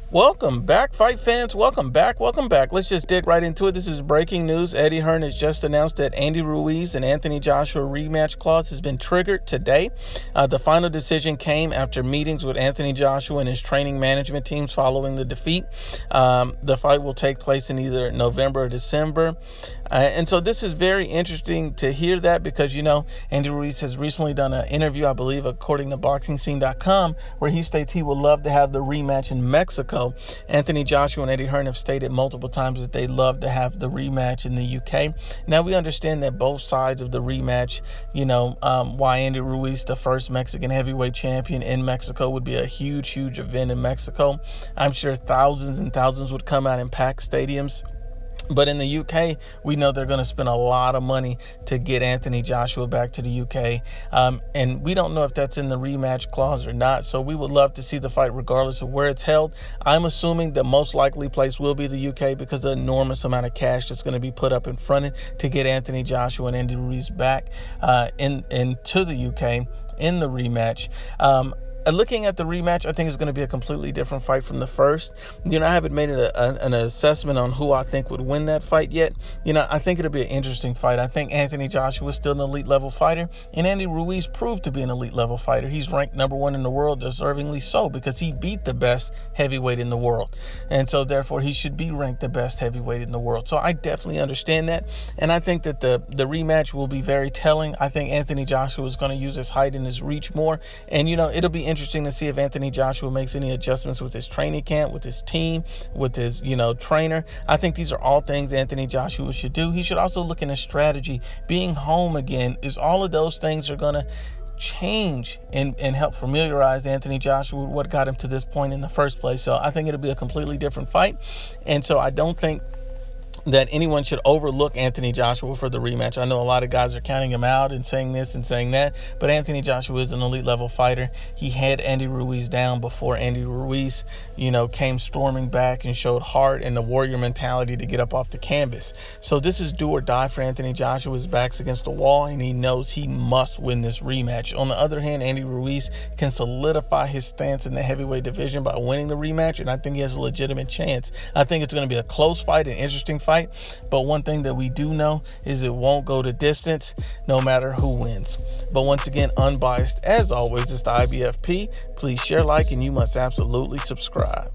Welcome back, fight fans. Welcome back. Let's just dig right into it. This is breaking news. Eddie Hearn has just announced that Andy Ruiz and Anthony Joshua rematch clause has been triggered today. The final decision came after meetings with Anthony Joshua and his training management teams following the defeat. The fight will take place in either November or December. And so this is very interesting to hear that because, Andy Ruiz has recently done an interview, I believe, according to BoxingScene.com, where he states he would love to have the rematch in Mexico. Anthony Joshua and Eddie Hearn have stated multiple times that they'd love to have the rematch in the UK. Now, we understand that both sides of the rematch, why Andy Ruiz, the first Mexican heavyweight champion in Mexico, would be a huge event in Mexico. I'm sure thousands and thousands would come out and pack stadiums. But in the UK, we know they're going to spend a lot of money to get Anthony Joshua back to the UK. And we don't know if that's in the rematch clause or not. So we would love to see the fight regardless of where it's held. I'm assuming the most likely place will be the UK because of the enormous amount of cash that's going to be put up in front to get Anthony Joshua and Andy Ruiz back into the UK in the rematch. Looking at the rematch, I think it's going to be a completely different fight from the first. I haven't made an assessment on who I think would win that fight yet. I think it'll be an interesting fight. I think Anthony Joshua is still an elite level fighter, and Andy Ruiz proved to be an elite level fighter. He's ranked number 1 in the world, deservingly so, because he beat the best heavyweight in the world. And so therefore he should be ranked the best heavyweight in the world. So I definitely understand that. And I think that the rematch will be very telling. I think Anthony Joshua is going to use his height and his reach more. And, it'll be interesting to see if Anthony Joshua makes any adjustments with his training camp, with his team, with his, trainer. I think these are all things Anthony Joshua should do. He should also look in a strategy. Being home again is all of those things are going to change and help familiarize Anthony Joshua with what got him to this point in the first place. So I think it'll be a completely different fight. And so I don't think that anyone should overlook Anthony Joshua for the rematch. I know a lot of guys are counting him out and saying this and saying that, but Anthony Joshua is an elite level fighter. He had Andy Ruiz down before Andy Ruiz, came storming back and showed heart and the warrior mentality to get up off the canvas. So this is do or die for Anthony Joshua. His back's against the wall and he knows he must win this rematch. On the other hand, Andy Ruiz can solidify his stance in the heavyweight division by winning the rematch, and I think he has a legitimate chance. I think it's going to be a close fight, an interesting fight. But one thing that we do know is it won't go to distance no matter who wins. But once again, unbiased as always, it's the IBFP. Please share, like, and you must absolutely subscribe.